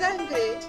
sangre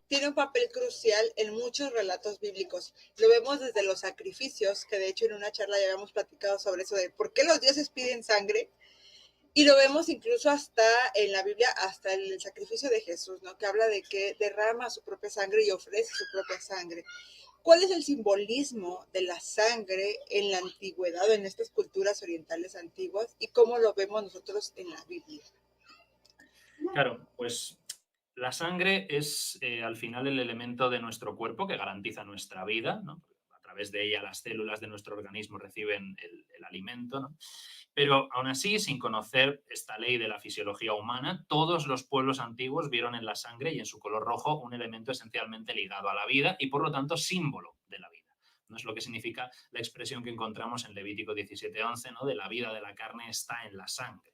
tiene un papel crucial en muchos relatos bíblicos. Lo vemos desde los sacrificios, que de hecho en una charla ya habíamos platicado sobre eso de por qué los dioses piden sangre. Y lo vemos incluso hasta en la Biblia, hasta el sacrificio de Jesús, ¿no? Que habla de que derrama su propia sangre y ofrece su propia sangre. ¿Cuál es el simbolismo de la sangre en la antigüedad o en estas culturas orientales antiguas y cómo lo vemos nosotros en la Biblia? Claro, pues la sangre es al final el elemento de nuestro cuerpo que garantiza nuestra vida, ¿no? A través de ella las células de nuestro organismo reciben el alimento, ¿no? Pero aún así, sin conocer esta ley de la fisiología humana, todos los pueblos antiguos vieron en la sangre y en su color rojo un elemento esencialmente ligado a la vida y por lo tanto símbolo de la vida. No es lo que significa la expresión que encontramos en Levítico 17:11, ¿no? De la vida de la carne está en la sangre.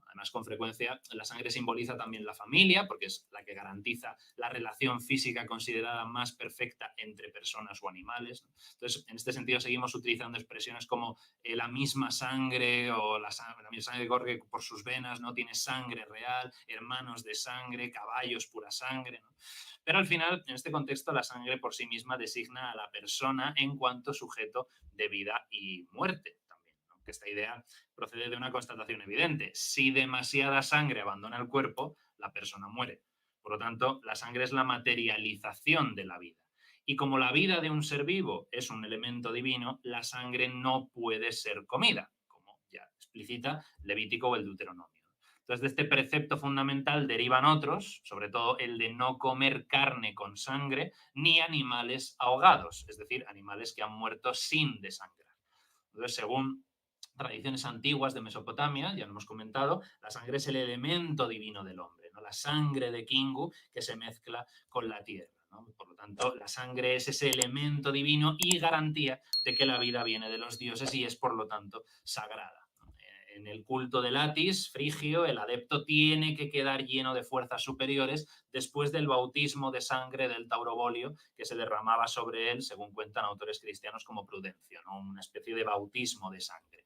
Además, con frecuencia, la sangre simboliza también la familia, porque es la que garantiza la relación física considerada más perfecta entre personas o animales. Entonces, en este sentido, seguimos utilizando expresiones como la misma sangre o la misma sangre que corre por sus venas, ¿no? Tiene sangre real, hermanos de sangre, caballos, pura sangre, ¿no? Pero al final, en este contexto, la sangre por sí misma designa a la persona en cuanto sujeto de vida y muerte también, ¿no? Que esta idea procede de una constatación evidente. Si demasiada sangre abandona el cuerpo, la persona muere. Por lo tanto, la sangre es la materialización de la vida. Y como la vida de un ser vivo es un elemento divino, la sangre no puede ser comida, como ya explicita Levítico o el Deuteronomio. Entonces, de este precepto fundamental derivan otros, sobre todo el de no comer carne con sangre ni animales ahogados, es decir, animales que han muerto sin desangrar. Entonces, según tradiciones antiguas de Mesopotamia, ya lo hemos comentado, la sangre es el elemento divino del hombre, ¿no? La sangre de Kingu que se mezcla con la tierra, ¿no? Por lo tanto, la sangre es ese elemento divino y garantía de que la vida viene de los dioses y es, por lo tanto, sagrada. En el culto del Atis frigio, el adepto tiene que quedar lleno de fuerzas superiores después del bautismo de sangre del taurobolio que se derramaba sobre él, según cuentan autores cristianos como Prudencio, ¿no? Una especie de bautismo de sangre.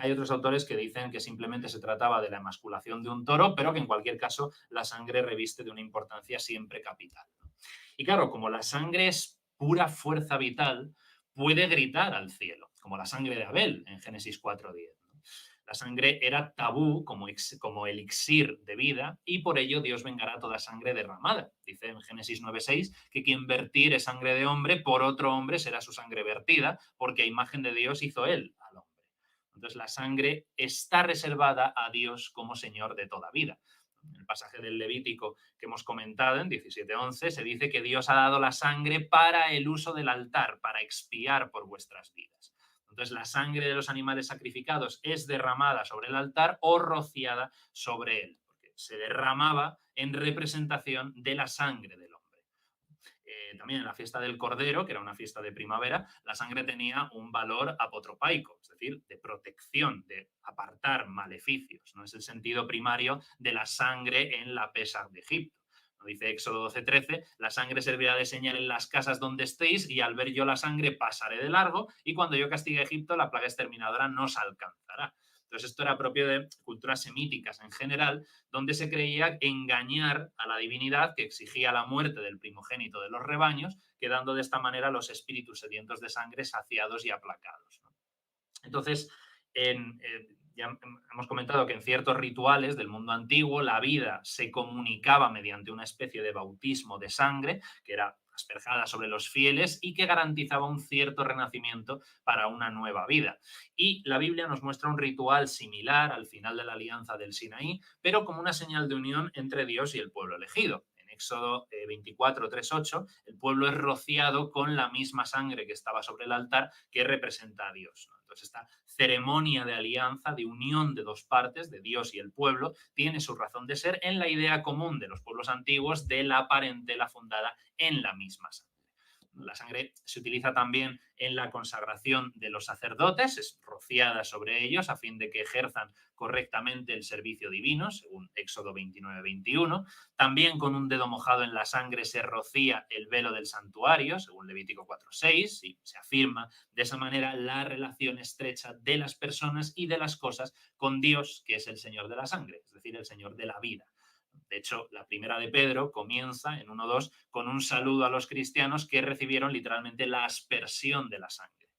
Hay otros autores que dicen que simplemente se trataba de la emasculación de un toro, pero que en cualquier caso la sangre reviste de una importancia siempre capital, ¿no? Y claro, como la sangre es pura fuerza vital, puede gritar al cielo, como la sangre de Abel en Génesis 4:10. La sangre era tabú como elixir de vida y por ello Dios vengará toda sangre derramada. Dice en Génesis 9:6 que quien vertiere sangre de hombre, por otro hombre será su sangre vertida, porque a imagen de Dios hizo él al hombre. Entonces la sangre está reservada a Dios como Señor de toda vida. En el pasaje del Levítico que hemos comentado, en 17:11, se dice que Dios ha dado la sangre para el uso del altar, para expiar por vuestras vidas. Entonces, la sangre de los animales sacrificados es derramada sobre el altar o rociada sobre él, porque se derramaba en representación de la sangre del hombre. También en la fiesta del Cordero, que era una fiesta de primavera, la sangre tenía un valor apotropaico, es decir, de protección, de apartar maleficios. No es el sentido primario de la sangre en la Pesach de Egipto. Dice Éxodo 12:13, la sangre servirá de señal en las casas donde estéis y al ver yo la sangre pasaré de largo y cuando yo castigue a Egipto la plaga exterminadora no os alcanzará. Entonces esto era propio de culturas semíticas en general, donde se creía engañar a la divinidad que exigía la muerte del primogénito de los rebaños, quedando de esta manera los espíritus sedientos de sangre saciados y aplacados, ¿no? Entonces, ya hemos comentado que en ciertos rituales del mundo antiguo la vida se comunicaba mediante una especie de bautismo de sangre, que era asperjada sobre los fieles y que garantizaba un cierto renacimiento para una nueva vida. Y la Biblia nos muestra un ritual similar al final de la alianza del Sinaí, pero como una señal de unión entre Dios y el pueblo elegido. En Éxodo 24:3-8, el pueblo es rociado con la misma sangre que estaba sobre el altar que representa a Dios, ¿no? Entonces, esta ceremonia de alianza, de unión de dos partes, de Dios y el pueblo, tiene su razón de ser en la idea común de los pueblos antiguos de la parentela fundada en la misma sangre. La sangre se utiliza también en la consagración de los sacerdotes, es rociada sobre ellos a fin de que ejerzan correctamente el servicio divino, según Éxodo 29:21. También con un dedo mojado en la sangre se rocía el velo del santuario, según Levítico 4:6, y se afirma de esa manera la relación estrecha de las personas y de las cosas con Dios, que es el Señor de la sangre, es decir, el Señor de la vida. De hecho, la primera de Pedro comienza en 1:2 con un saludo a los cristianos que recibieron literalmente la aspersión de la sangre.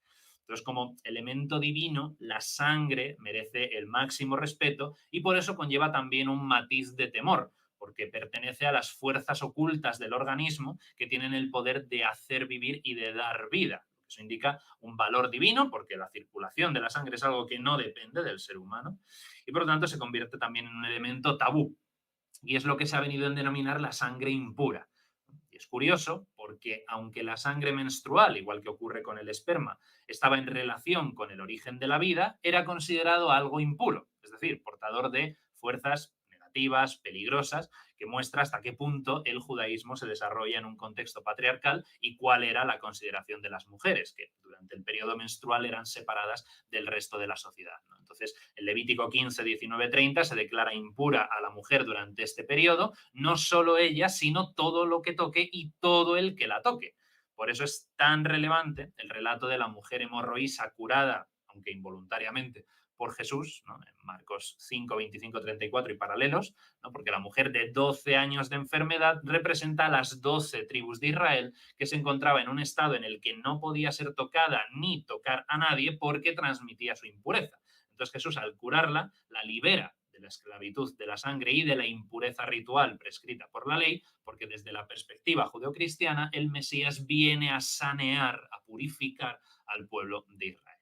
Entonces, como elemento divino, la sangre merece el máximo respeto y por eso conlleva también un matiz de temor, porque pertenece a las fuerzas ocultas del organismo que tienen el poder de hacer vivir y de dar vida. Eso indica un valor divino, porque la circulación de la sangre es algo que no depende del ser humano y por lo tanto se convierte también en un elemento tabú. Y es lo que se ha venido a denominar la sangre impura. Y es curioso porque aunque la sangre menstrual, igual que ocurre con el esperma, estaba en relación con el origen de la vida, era considerado algo impuro, es decir, portador de fuerzas negativas, peligrosas, que muestra hasta qué punto el judaísmo se desarrolla en un contexto patriarcal y cuál era la consideración de las mujeres, que durante el periodo menstrual eran separadas del resto de la sociedad, ¿no? Entonces, el Levítico 15, 19, 30 se declara impura a la mujer durante este periodo, no solo ella, sino todo lo que toque y todo el que la toque. Por eso es tan relevante el relato de la mujer hemorroísa curada, aunque involuntariamente, por Jesús, ¿no? En Marcos 5, 25, 34 y paralelos, ¿no? Porque la mujer de 12 años de enfermedad representa a las 12 tribus de Israel que se encontraba en un estado en el que no podía ser tocada ni tocar a nadie porque transmitía su impureza. Entonces Jesús, al curarla, la libera de la esclavitud de la sangre y de la impureza ritual prescrita por la ley, porque desde la perspectiva judeocristiana el Mesías viene a sanear, a purificar al pueblo de Israel.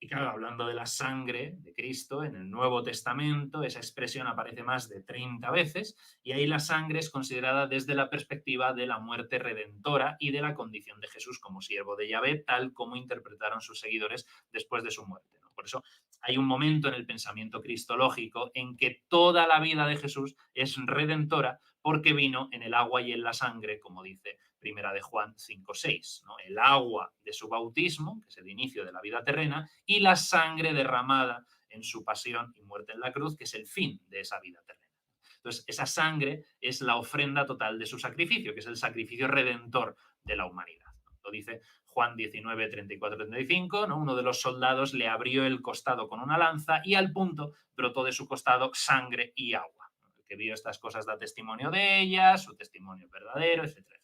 Y claro, hablando de la sangre de Cristo en el Nuevo Testamento, esa expresión aparece más de 30 veces y ahí la sangre es considerada desde la perspectiva de la muerte redentora y de la condición de Jesús como siervo de Yahvé, tal como interpretaron sus seguidores después de su muerte, ¿no? Por eso hay un momento en el pensamiento cristológico en que toda la vida de Jesús es redentora porque vino en el agua y en la sangre, como dice Primera de Juan 5:6, ¿no? El agua de su bautismo, que es el inicio de la vida terrena, y la sangre derramada en su pasión y muerte en la cruz, que es el fin de esa vida terrena. Entonces, esa sangre es la ofrenda total de su sacrificio, que es el sacrificio redentor de la humanidad. Lo dice Juan 19, 34, 35, ¿no? Uno de los soldados le abrió el costado con una lanza y al punto brotó de su costado sangre y agua. El que vio estas cosas da testimonio de ellas, su testimonio es verdadero, etcétera, etcétera.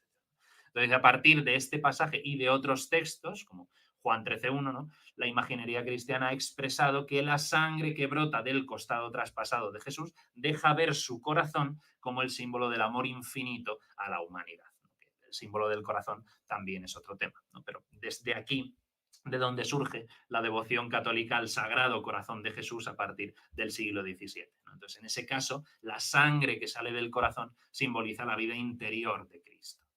Entonces, a partir de este pasaje y de otros textos, como Juan 13:1, ¿no? La imaginería cristiana ha expresado que la sangre que brota del costado traspasado de Jesús deja ver su corazón como el símbolo del amor infinito a la humanidad, ¿no? El símbolo del corazón también es otro tema, ¿no? Pero desde aquí, de donde surge la devoción católica al Sagrado Corazón de Jesús a partir del siglo XVII, ¿no? Entonces, en ese caso, la sangre que sale del corazón simboliza la vida interior de Cristo.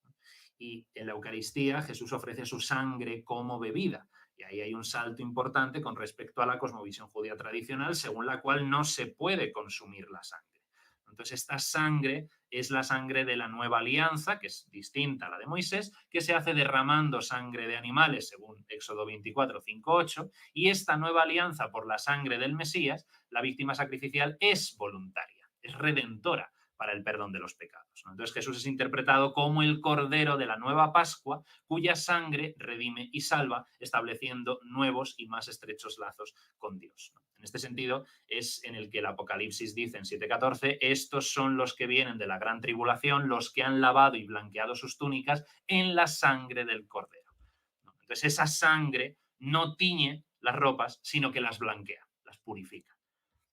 Y en la Eucaristía Jesús ofrece su sangre como bebida. Y ahí hay un salto importante con respecto a la cosmovisión judía tradicional, según la cual no se puede consumir la sangre. Entonces, esta sangre es la sangre de la nueva alianza, que es distinta a la de Moisés, que se hace derramando sangre de animales, según Éxodo 24, 5, 8, y esta nueva alianza por la sangre del Mesías, la víctima sacrificial, es voluntaria, es redentora para el perdón de los pecados, ¿no? Entonces Jesús es interpretado como el Cordero de la nueva Pascua, cuya sangre redime y salva, estableciendo nuevos y más estrechos lazos con Dios, ¿no? En este sentido es en el que el Apocalipsis dice en 7:14, estos son los que vienen de la gran tribulación, los que han lavado y blanqueado sus túnicas en la sangre del Cordero, ¿no? Entonces esa sangre no tiñe las ropas, sino que las blanquea, las purifica.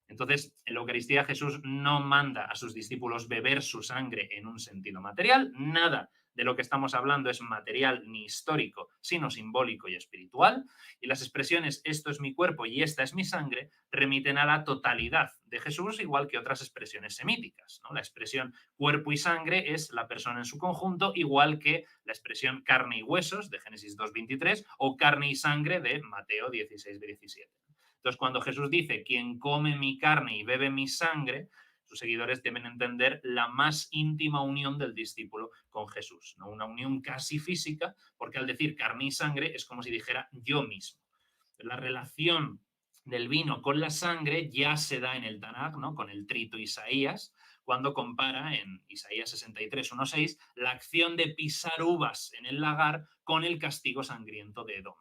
Entonces, en la Eucaristía Jesús no manda a sus discípulos beber su sangre en un sentido material. Nada de lo que estamos hablando es material ni histórico, sino simbólico y espiritual. Y las expresiones esto es mi cuerpo y esta es mi sangre remiten a la totalidad de Jesús, igual que otras expresiones semíticas, ¿no? La expresión cuerpo y sangre es la persona en su conjunto, igual que la expresión carne y huesos de Génesis 2:23 o carne y sangre de Mateo 16:17. Entonces, cuando Jesús dice, quien come mi carne y bebe mi sangre, sus seguidores deben entender la más íntima unión del discípulo con Jesús, ¿no? Una unión casi física, porque al decir carne y sangre es como si dijera yo mismo. La relación del vino con la sangre ya se da en el Tanaj, ¿no? Con el trito Isaías, cuando compara en Isaías 63, 1:6 la acción de pisar uvas en el lagar con el castigo sangriento de Edom.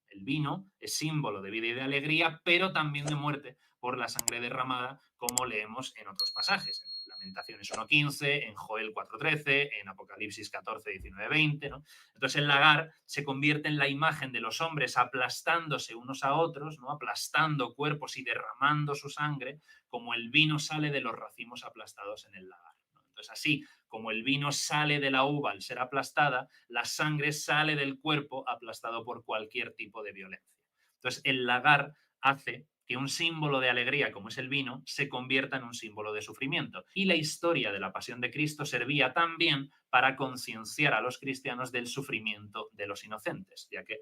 El vino es símbolo de vida y de alegría, pero también de muerte por la sangre derramada, como leemos en otros pasajes. En la Lamentaciones 1.15, en Joel 4.13, en Apocalipsis 14, 19, 20, ¿no? Entonces el lagar se convierte en la imagen de los hombres aplastándose unos a otros, ¿no? Aplastando cuerpos y derramando su sangre, como el vino sale de los racimos aplastados en el lagar, ¿no? Entonces así como el vino sale de la uva al ser aplastada, la sangre sale del cuerpo aplastado por cualquier tipo de violencia. Entonces el lagar hace que un símbolo de alegría como es el vino se convierta en un símbolo de sufrimiento. Y la historia de la pasión de Cristo servía también para concienciar a los cristianos del sufrimiento de los inocentes, ya que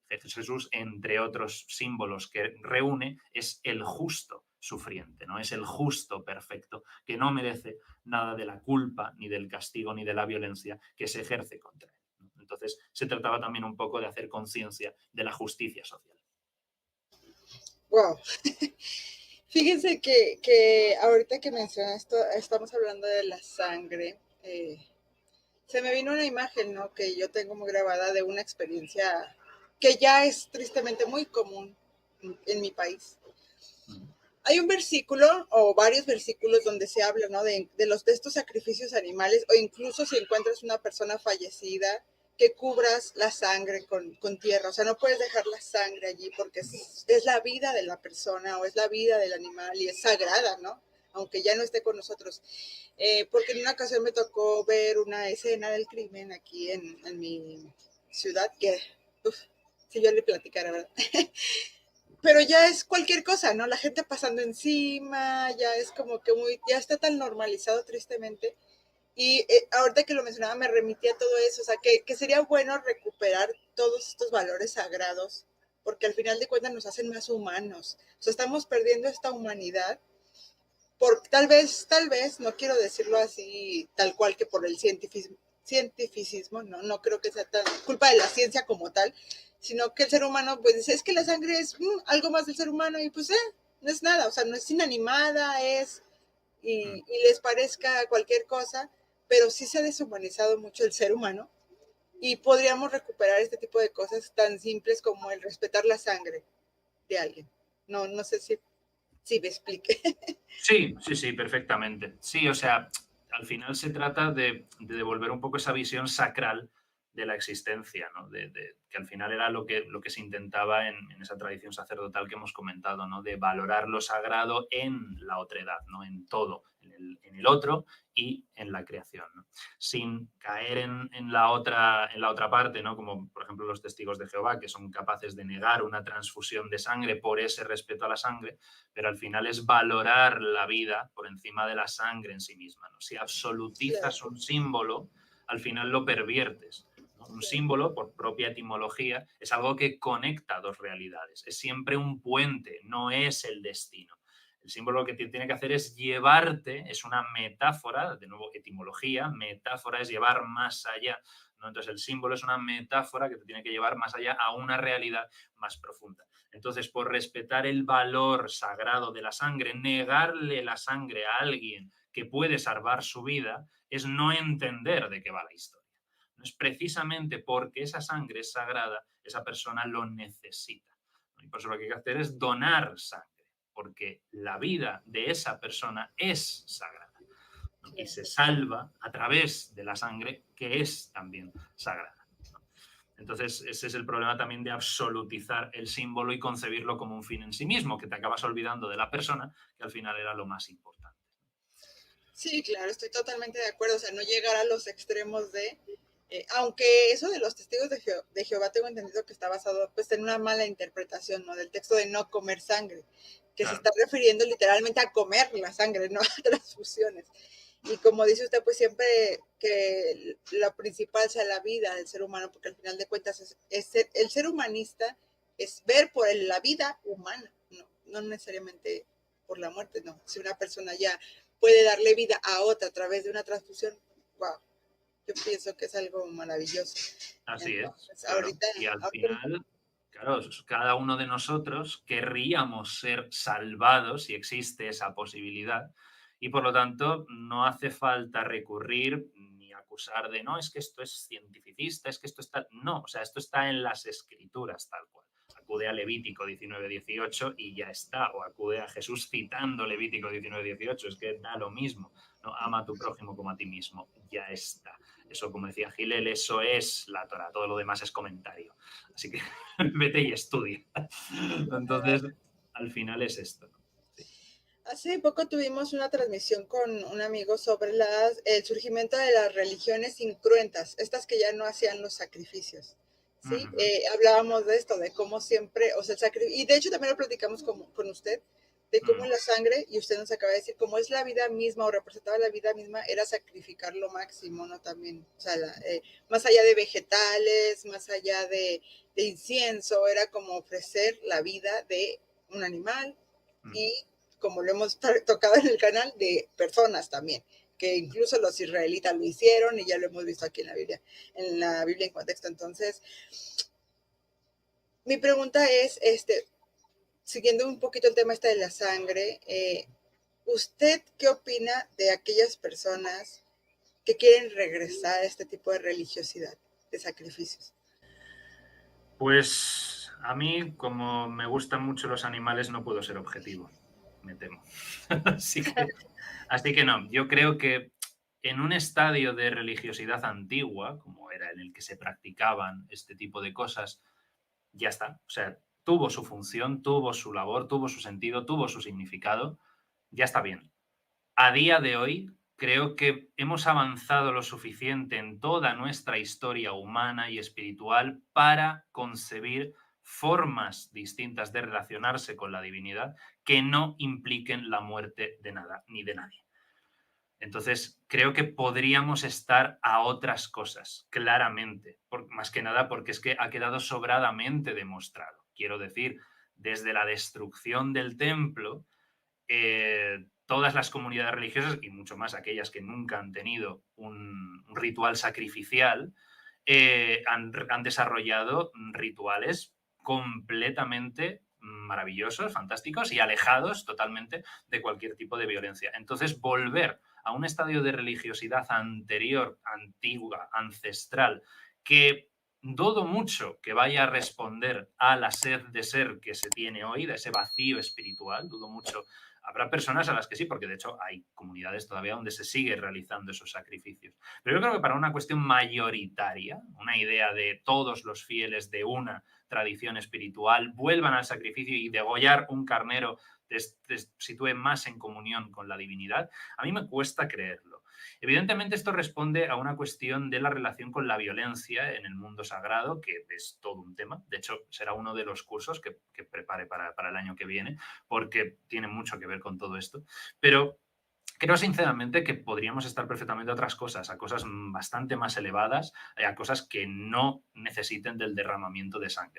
Jesús, entre otros símbolos que reúne, es el justo sufriente, ¿no? Es el justo perfecto, que no merece nada de la culpa, ni del castigo, ni de la violencia que se ejerce contra él, ¿no? Entonces, se trataba también un poco de hacer conciencia de la justicia social. Wow. Fíjense que ahorita que mencionas esto, estamos hablando de la sangre. Se me vino una imagen, ¿no? Que yo tengo muy grabada de una experiencia que ya es tristemente muy común en mi país. Hay un versículo o varios versículos donde se habla, ¿no? De estos sacrificios animales, o incluso si encuentras una persona fallecida, que cubras la sangre con tierra. O sea, no puedes dejar la sangre allí porque es la vida de la persona o es la vida del animal y es sagrada, ¿no? Aunque ya no esté con nosotros. Porque en una ocasión me tocó ver una escena del crimen aquí en mi ciudad que, si yo le platicara, ¿verdad? Pero ya es cualquier cosa, ¿no? La gente pasando encima, ya es como que ya está tan normalizado tristemente. Y ahorita que lo mencionaba me remitía a todo eso, o sea, que sería bueno recuperar todos estos valores sagrados, porque al final de cuentas nos hacen más humanos. O sea, estamos perdiendo esta humanidad por tal vez, no quiero decirlo así tal cual que por el cientificismo, no creo que sea tan culpa de la ciencia como tal, sino que el ser humano pues dice, es que la sangre es algo más del ser humano y pues no es nada, o sea, no es inanimada, y les parezca cualquier cosa, pero sí se ha deshumanizado mucho el ser humano y podríamos recuperar este tipo de cosas tan simples como el respetar la sangre de alguien. No sé si me explique. Sí, sí, sí, perfectamente. Sí, o sea, al final se trata de devolver un poco esa visión sacral de la existencia, ¿no? Que al final era lo que se intentaba en esa tradición sacerdotal que hemos comentado, ¿no? De valorar lo sagrado en la otredad, ¿no? En todo, en el otro y en la creación, ¿no? Sin caer en la otra parte, ¿no? Como por ejemplo los testigos de Jehová, que son capaces de negar una transfusión de sangre por ese respeto a la sangre, pero al final es valorar la vida por encima de la sangre en sí misma, ¿no? Si absolutizas un símbolo, al final lo perviertes, ¿no? Un símbolo, por propia etimología, es algo que conecta dos realidades, es siempre un puente, no es el destino. El símbolo que tiene que hacer es llevarte, es una metáfora, de nuevo etimología, metáfora es llevar más allá, ¿no? Entonces el símbolo es una metáfora que te tiene que llevar más allá a una realidad más profunda. Entonces, por respetar el valor sagrado de la sangre, negarle la sangre a alguien que puede salvar su vida es no entender de qué va la historia. No es precisamente porque esa sangre es sagrada, esa persona lo necesita. Y por eso lo que hay que hacer es donar sangre, porque la vida de esa persona es sagrada, ¿no? Y se salva a través de la sangre que es también sagrada. Entonces, ese es el problema también de absolutizar el símbolo y concebirlo como un fin en sí mismo, que te acabas olvidando de la persona, que al final era lo más importante. Sí, claro, estoy totalmente de acuerdo, o sea, no llegar a los extremos aunque eso de los testigos de Jehová tengo entendido que está basado pues en una mala interpretación, ¿no? Del texto de no comer sangre, que claro, se está refiriendo literalmente a comer la sangre, no a transfusiones. Y como dice usted, pues siempre que lo principal sea la vida del ser humano, porque al final de cuentas el ser humanista es ver por la vida humana, no necesariamente por la muerte, no. Si una persona ya puede darle vida a otra a través de una transfusión, wow, yo pienso que es algo maravilloso. Así Entonces, es, claro. Y al final, claro, cada uno de nosotros querríamos ser salvados si existe esa posibilidad y por lo tanto no hace falta recurrir ni acusar no, es que esto es cientificista, es que esto está... No, o sea, esto está en las escrituras tal cual. acude a Levítico 19:18 y ya está, o acude a Jesús citando Levítico 19:18, es que da lo mismo, ¿no? Ama a tu prójimo como a ti mismo, ya está. Eso, como decía Gilel, eso es la Torá, todo lo demás es comentario. Así que vete y estudia. Entonces, al final es esto. Sí. Hace poco tuvimos una transmisión con un amigo sobre el surgimiento de las religiones incruentas, estas que ya no hacían los sacrificios. ¿Sí? Hablábamos de esto, de cómo siempre, o sea, el sacrificio, y de hecho también lo platicamos con usted, de cómo la sangre, y usted nos acaba de decir, cómo es la vida misma o representaba la vida misma, era sacrificar lo máximo, ¿no? También, o sea, más allá de vegetales, más allá de incienso, era como ofrecer la vida de un animal y, como lo hemos tocado en el canal, de personas también, que incluso los israelitas lo hicieron y ya lo hemos visto aquí en la Biblia en contexto. Entonces, mi pregunta es, siguiendo un poquito el tema de la sangre, ¿usted qué opina de aquellas personas que quieren regresar a este tipo de religiosidad, de sacrificios? Pues a mí, como me gustan mucho los animales, no puedo ser objetivo, me temo. Así que no, yo creo que en un estadio de religiosidad antigua, como era en el que se practicaban este tipo de cosas, ya está. O sea, tuvo su función, tuvo su labor, tuvo su sentido, tuvo su significado, ya está bien. A día de hoy, creo que hemos avanzado lo suficiente en toda nuestra historia humana y espiritual para concebir formas distintas de relacionarse con la divinidad que no impliquen la muerte de nada ni de nadie. Entonces, creo que podríamos estar a otras cosas, claramente, más que nada porque es que ha quedado sobradamente demostrado. Quiero decir, desde la destrucción del templo, todas las comunidades religiosas, y mucho más aquellas que nunca han tenido un ritual sacrificial, han desarrollado rituales completamente maravillosos, fantásticos y alejados totalmente de cualquier tipo de violencia. Entonces, volver a un estadio de religiosidad anterior, antigua, ancestral, que dudo mucho que vaya a responder a la sed de ser que se tiene hoy, de ese vacío espiritual, dudo mucho. Habrá personas a las que sí, porque de hecho hay comunidades todavía donde se sigue realizando esos sacrificios. Pero yo creo que para una cuestión mayoritaria, una idea de todos los fieles de una tradición espiritual vuelvan al sacrificio y degollar un carnero te sitúe más en comunión con la divinidad, a mí me cuesta creerlo. Evidentemente esto responde a una cuestión de la relación con la violencia en el mundo sagrado, que es todo un tema. De hecho, será uno de los cursos que prepare para el año que viene, porque tiene mucho que ver con todo esto. Pero creo sinceramente que podríamos estar perfectamente a otras cosas, a cosas bastante más elevadas, a cosas que no necesiten del derramamiento de sangre.